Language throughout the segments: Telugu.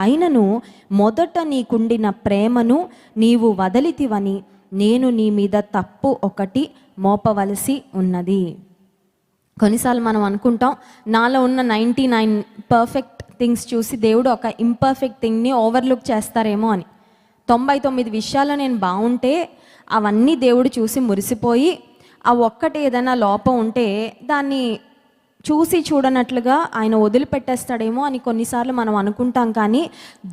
అయినను మొదట నీకుండిన ప్రేమను నీవు వదలితివని నేను నీ మీద తప్పు ఒకటి మోపవలసి ఉన్నది. కొన్నిసార్లు మనం అనుకుంటాం, నాలో ఉన్న 99 పర్ఫెక్ట్ థింగ్స్ చూసి దేవుడు ఒక ఇంపర్ఫెక్ట్ థింగ్ని ఓవర్లుక్ చేస్తారేమో అని. 99 విషయాల్లో నేను బాగుంటే అవన్నీ దేవుడు చూసి మురిసిపోయి ఆ ఒక్కటి ఏదైనా లోపం ఉంటే దాన్ని చూసి చూడనట్లుగా ఆయన వదిలిపెట్టేస్తాడేమో అని కొన్నిసార్లు మనం అనుకుంటాం. కానీ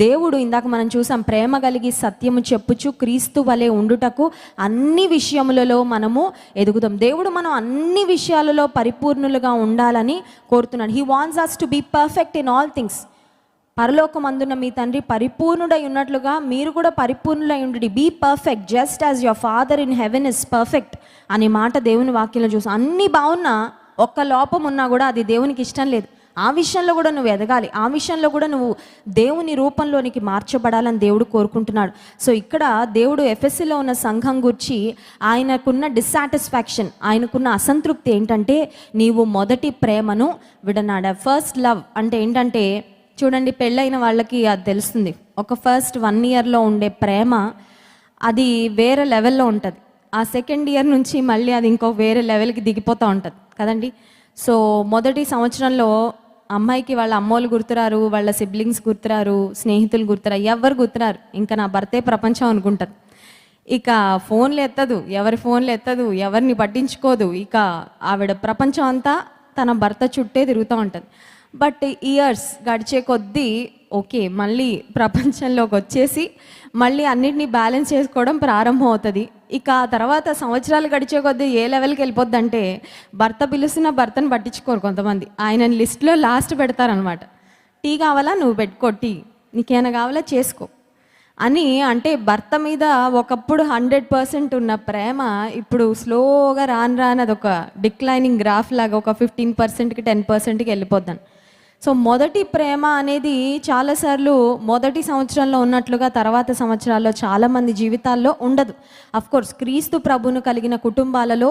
దేవుడు, ఇందాక మనం చూసాం, ప్రేమ కలిగి సత్యము చెప్పుచు క్రీస్తు వలె ఉండుటకు అన్ని విషయములలో మనము ఎదుగుదాం. దేవుడు మనం అన్ని విషయాలలో పరిపూర్ణులుగా ఉండాలని కోరుతున్నాడు. He wants us to be perfect in all things. పరలోకమందున్న మీ తండ్రి పరిపూర్ణుడై ఉన్నట్లుగా మీరు కూడా పరిపూర్ణులై ఉండి, be perfect just as your father in heaven is perfect అనే మాట దేవుని వాక్యంలో చూసాం. అన్నీ బాగున్నా ఒక్క లోపం ఉన్నా కూడా అది దేవునికి ఇష్టం లేదు. ఆ విషయంలో కూడా నువ్వు ఎదగాలి, ఆ విషయంలో కూడా నువ్వు దేవుని రూపంలోనికి మార్చబడాలని దేవుడు కోరుకుంటున్నాడు. సో ఇక్కడ దేవుడు ఎఫెసీలో ఉన్న సంఘం గురించి ఆయనకున్న డిస్సాటిస్ఫాక్షన్, ఆయనకున్న అసంతృప్తి ఏంటంటే, నీవు మొదటి ప్రేమను విడనాడా. ఫస్ట్ లవ్ అంటే ఏంటంటే, చూడండి, పెళ్ళైన వాళ్ళకి అది తెలుస్తుంది. ఒక ఫస్ట్ 1 ఇయర్లో ఉండే ప్రేమ అది వేరే లెవెల్లో ఉంటుంది. ఆ సెకండ్ ఇయర్ నుంచి మళ్ళీ అది ఇంకో వేరే లెవెల్కి దిగిపోతూ ఉంటుంది కదండి. సో మొదటి సంవత్సరంలో అమ్మాయికి వాళ్ళ అమ్మోళ్ళు గుర్తురారు, వాళ్ళ సిబ్లింగ్స్ గుర్తురారు, స్నేహితులు గుర్తురారు, ఎవరు గుర్తురారు. ఇంకా నా భర్తే ప్రపంచం అనుకుంటుంది. ఇక ఫోన్లు ఎత్తదు, ఎవరి ఫోన్లు ఎత్తదు, ఎవరిని పట్టించుకోదు. ఇక ఆవిడ ప్రపంచం అంతా తన భర్త చుట్టే తిరుగుతూ ఉంటుంది. బట్ ఇయర్స్ గడిచే కొద్దీ ఓకే, మళ్ళీ ప్రపంచంలోకి వచ్చేసి మళ్ళీ అన్నిటినీ బ్యాలెన్స్ చేసుకోవడం ప్రారంభం అవుతుంది. ఇక ఆ తర్వాత సంవత్సరాలు గడిచే కొద్దీ ఏ లెవెల్కి వెళ్ళిపోద్ది అంటే, భర్త పిలుస్తున్న భర్తను పట్టించుకోరు కొంతమంది. ఆయన లిస్ట్లో లాస్ట్ పెడతారనమాట. టీ కావాలా, నువ్వు పెట్టుకో, టీ నీకేమైనా కావాలా చేసుకో అని. అంటే భర్త మీద ఒకప్పుడు 100% ఉన్న ప్రేమ ఇప్పుడు స్లోగా రాను అదొక డిక్లైనింగ్ గ్రాఫ్ లాగా ఒక 15%కి 10%కి వెళ్ళిపోద్దాను. సో మొదటి ప్రేమ అనేది చాలాసార్లు మొదటి సంవత్సరంలో ఉన్నట్లుగా తర్వాత సంవత్సరాల్లో చాలామంది జీవితాల్లో ఉండదు. అఫ్కోర్స్ క్రీస్తు ప్రభును కలిగిన కుటుంబాలలో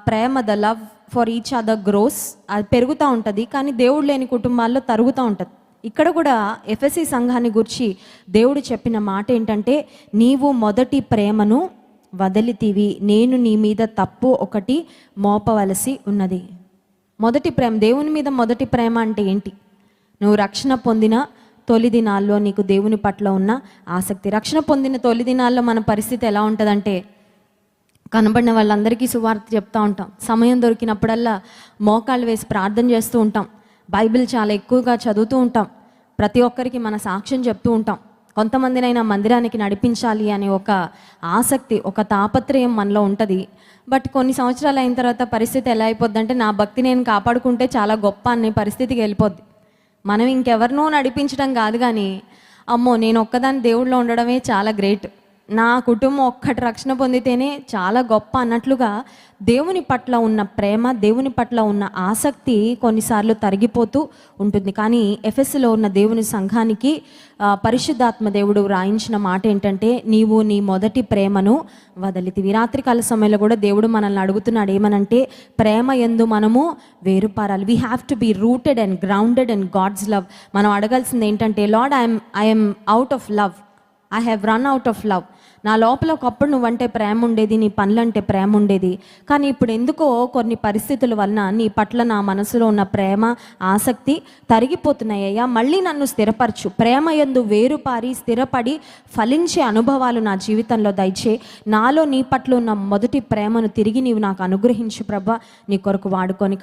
ప్రేమ, the love for each other grows, అది పెరుగుతూ ఉంటుంది. కానీ దేవుడు లేని కుటుంబాల్లో తరుగుతూ ఉంటుంది. ఇక్కడ కూడా ఎఫెసీ సంఘాన్ని గురించి దేవుడు చెప్పిన మాట ఏంటంటే, నీవు మొదటి ప్రేమను వదిలితివి, నేను నీ మీద తప్పు ఒకటి మోపవలసి ఉన్నది. మొదటి ప్రేమ, దేవుని మీద మొదటి ప్రేమ అంటే ఏంటి? నువ్వు రక్షణ పొందిన తొలి దినాల్లో నీకు దేవుని పట్ల ఉన్న ఆసక్తి. రక్షణ పొందిన తొలి దినాల్లో మన పరిస్థితి ఎలా ఉంటుందంటే, కనబడిన వాళ్ళందరికీ సువార్త చెప్తూ ఉంటాం. సమయం దొరికినప్పుడల్లా మోకాళ్ళు వేసి ప్రార్థన చేస్తూ ఉంటాం. బైబిల్ చాలా ఎక్కువగా చదువుతూ ఉంటాం. ప్రతి ఒక్కరికి మన సాక్ష్యం చెప్తూ ఉంటాం. కొంతమందినైనా మందిరానికి నడిపించాలి అనే ఒక ఆసక్తి, ఒక తాపత్రయం మనలో ఉంటుంది. బట్ కొన్ని సంవత్సరాలు అయిన తర్వాత పరిస్థితి ఎలా అయిపోద్ది అంటే, నా భక్తి నేను కాపాడుకుంటే చాలా గొప్ప అనే పరిస్థితికి వెళ్ళిపోద్ది. మనం ఇంకెవరినో నడిపించడం కాదు, కానీ అమ్మో నేను ఒక్కదాన్ని దేవుళ్ళో ఉండడమే చాలా గ్రేట్, నా కుటుంబం ఒక్కటి రక్షణ పొందితేనే చాలా గొప్ప అన్నట్లుగా దేవుని పట్ల ఉన్న ప్రేమ, దేవుని పట్ల ఉన్న ఆసక్తి కొన్నిసార్లు తరిగిపోతూ ఉంటుంది. కానీ ఎఫెసీలో ఉన్న దేవుని సంఘానికి పరిశుద్ధాత్మ దేవుడు రాయించిన మాట ఏంటంటే, నీవు నీ మొదటి ప్రేమను వదిలితివి. రాత్రికాల సమయంలో కూడా దేవుడు మనల్ని అడుగుతున్నాడు ఏమనంటే, ప్రేమ యందు మనము వేరుపారాలి. We have to be rooted and grounded in God's love. మనం అడగాల్సింది ఏంటంటే, Lord I'm out of love, I have run out of love. నా లోపల ఒకప్పుడు నువ్వంటే ప్రేమ ఉండేది, నీ పనులంటే ప్రేమ ఉండేది, కానీ ఇప్పుడు ఎందుకో కొన్ని పరిస్థితుల వలన నీ పట్ల నా మనసులో ఉన్న ప్రేమ, ఆసక్తి తరిగిపోతున్నాయ్యా. మళ్ళీ నన్ను స్థిరపరచు, ప్రేమ యందు వేరుపారి స్థిరపడి ఫలించే అనుభవాలు నా జీవితంలో దయచే. నాలో నీ పట్ల ఉన్న మొదటి ప్రేమను తిరిగి నీవు నాకు అనుగ్రహించు ప్రభా, నీ కొరకు వాడుకొని.